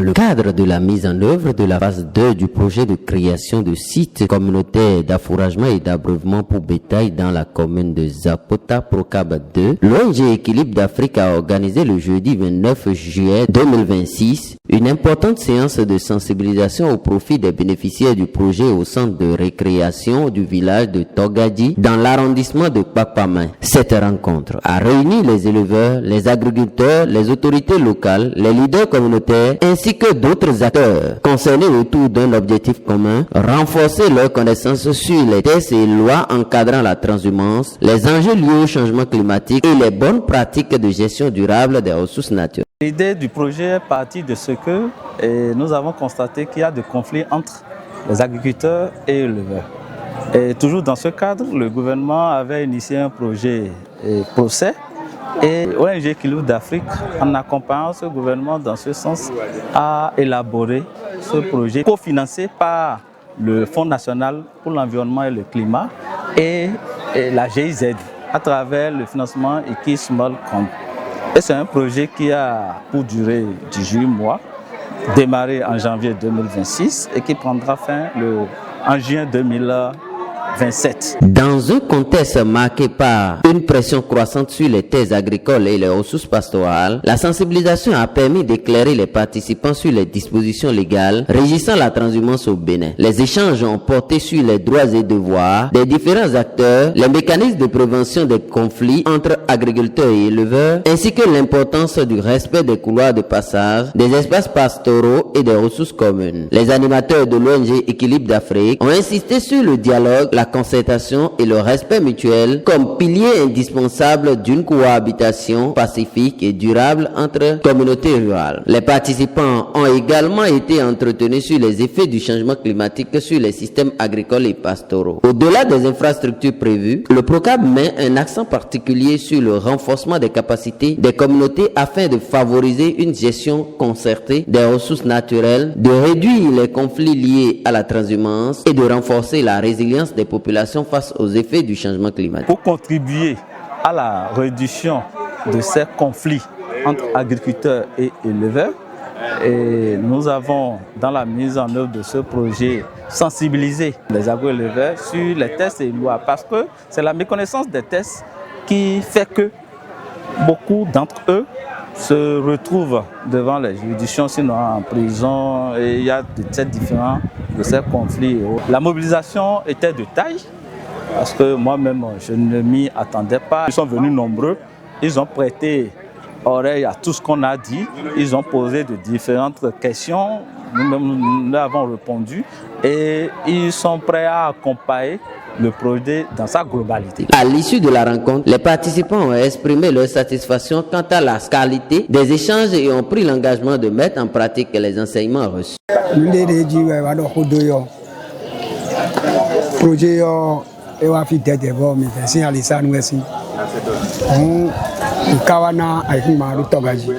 le cadre de la mise en œuvre de la phase 2 du projet de création de sites communautaires d'affouragement et d'abreuvement pour bétail dans la commune de Zapota Procab 2, l'ONG Équilibre d'Afrique a organisé le jeudi 29 juillet 2026 une importante séance de sensibilisation au profit des bénéficiaires du projet au centre de récréation du village de Togadji dans l'arrondissement de Papamain. Cette rencontre a réuni les éleveurs, les agriculteurs, les autorités locales, les leaders communautaires ainsi que d'autres acteurs concernés autour d'un objectif commun, renforcer leur connaissance sur les textes et lois encadrant la transhumance, les enjeux liés au changement climatique et les bonnes pratiques de gestion durable des ressources naturelles. L'idée du projet est partie de ce que nous avons constaté qu'il y a des conflits entre les agriculteurs et éleveurs. Et toujours dans ce cadre, le gouvernement avait initié un projet procès et ONG Équilibre d'Afrique, en accompagnant ce gouvernement dans ce sens, a élaboré ce projet cofinancé par le Fonds national pour l'environnement et le climat et la GIZ à travers le financement Iki Small Camp. Et c'est un projet qui a pour durée 18 mois, démarré en janvier 2026 et qui prendra fin en juin 2027. Dans un contexte marqué par une pression croissante sur les terres agricoles et les ressources pastorales, la sensibilisation a permis d'éclairer les participants sur les dispositions légales régissant la transhumance au Bénin. Les échanges ont porté sur les droits et devoirs des différents acteurs, les mécanismes de prévention des conflits entre agriculteurs et éleveurs, ainsi que l'importance du respect des couloirs de passage, des espaces pastoraux et des ressources communes. Les animateurs de l'ONG Équilibre d'Afrique ont insisté sur le dialogue, la concertation et le respect mutuel comme piliers indispensables d'une cohabitation pacifique et durable entre communautés rurales. Les participants ont également été entretenus sur les effets du changement climatique sur les systèmes agricoles et pastoraux. Au-delà des infrastructures prévues, le programme met un accent particulier sur le renforcement des capacités des communautés afin de favoriser une gestion concertée des ressources naturelles, de réduire les conflits liés à la transhumance et de renforcer la résilience des population face aux effets du changement climatique. Pour contribuer à la réduction de ces conflits entre agriculteurs et éleveurs, nous avons, dans la mise en œuvre de ce projet, sensibilisé les agroéleveurs sur les tests et lois parce que c'est la méconnaissance des tests qui fait que beaucoup d'entre eux se retrouvent devant les juridictions, sinon en prison, et il y a des tests différents de ces conflits. La mobilisation était de taille, parce que moi-même, je ne m'y attendais pas. Ils sont venus nombreux, ils ont prêté oreille à tout ce qu'on a dit, ils ont posé de différentes questions, nous avons répondu, et ils sont prêts à accompagner le projet dans sa globalité. À l'issue de la rencontre, les participants ont exprimé leur satisfaction quant à la qualité des échanges et ont pris l'engagement de mettre en pratique les enseignements reçus. Kawana aikuma rutogaji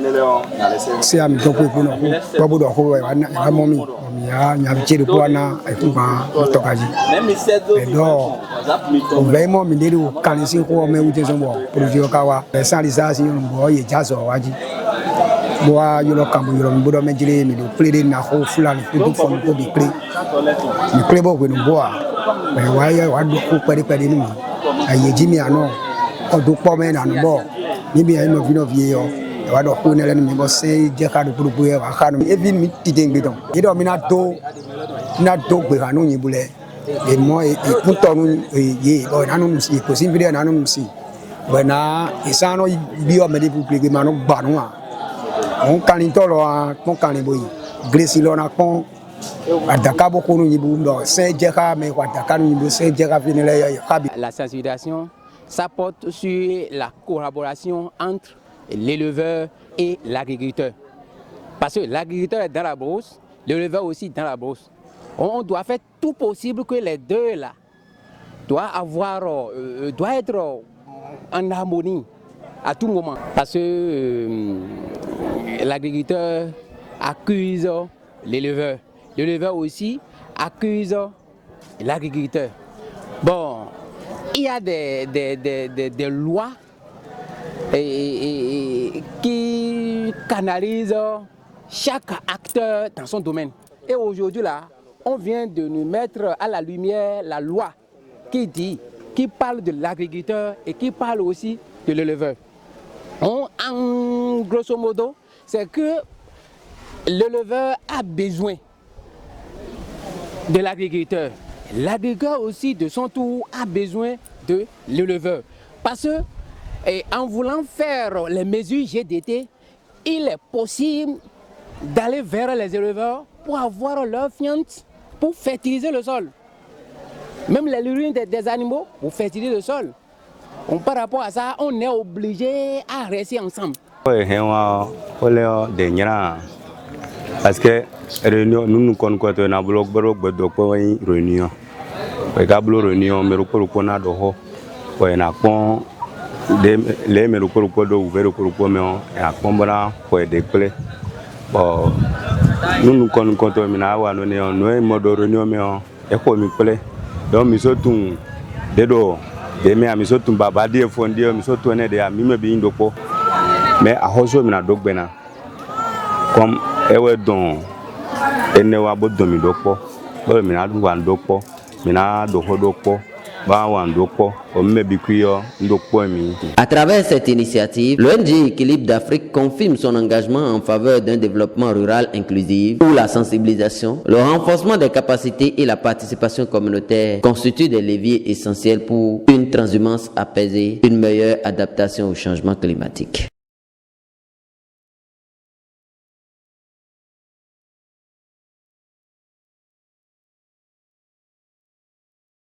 se ami to kwe kuno bobu do ko wa na momi ya nya bichiru bwana aikuma rutogaji do o vemo mindiru kanisi ko me uje sombo projet kawa sensibilisation mbo ye jazo waji boa yulo kambu yulo mbodo mejire mi do plede na ho fulani ko fon ko bi play mi play bo ko no boa e wa ya wa do ko pere pere ni aye jimi ano o do po me na no bo nibi ay no vino vieyo e wa do ko ne len mi bo se je ka do puru e wa ka no even mi tide ngbe don e do mi na do gbe hanu yin bule e mo e punto nu ye o na no si ko si video na no si bana isano bi o me di public ma no gba no a on kan ni to lo a kon kan ni boyi gresi lo na kon adaka bo ko nu yin bu do se je ka me wa adaka nu yin bu se je ka finile ya ka bi. La sensibilisation ça porte sur la collaboration entre l'éleveur et l'agriculteur. Parce que l'agriculteur est dans la brousse, l'éleveur aussi dans la brousse. On doit faire tout possible que les deux là doivent être en harmonie à tout moment. Parce que l'agriculteur accuse l'éleveur. L'éleveur aussi accuse l'agriculteur. Bon, il y a des lois qui canalisent chaque acteur dans son domaine. Et aujourd'hui là, on vient de nous mettre à la lumière la loi qui parle de l'agriculteur et qui parle aussi de l'éleveur. En grosso modo, c'est que l'éleveur a besoin de l'agriculteur. L'agriculteur aussi, de son tour, a besoin de l'éleveur. Parce que, en voulant faire les mesures GDT, il est possible d'aller vers les éleveurs pour avoir leur fiente, pour fertiliser le sol. Même les urines des animaux, pour fertiliser le sol. Par rapport à ça, on est obligé à rester ensemble. Parce que réunion, nous connaissons un bloc de réunion. Réunion, mais on a les meruko do ouvert ko me on e akombra ko de clé bon nous connaissons mina wa no ne no modo réunion me on e ko mi clé donc mi sotu dedo de me ami sotu baba de fondi mi sotu ne de ami me bi ndoko mais a hoso mina dogbena comme ewe don ene wa bo domi doko bo mina du wan doko mina do hodoko. À travers cette initiative, l'ONG Équilibre d'Afrique confirme son engagement en faveur d'un développement rural inclusif où la sensibilisation, le renforcement des capacités et la participation communautaire constituent des leviers essentiels pour une transhumance apaisée, une meilleure adaptation au changement climatique.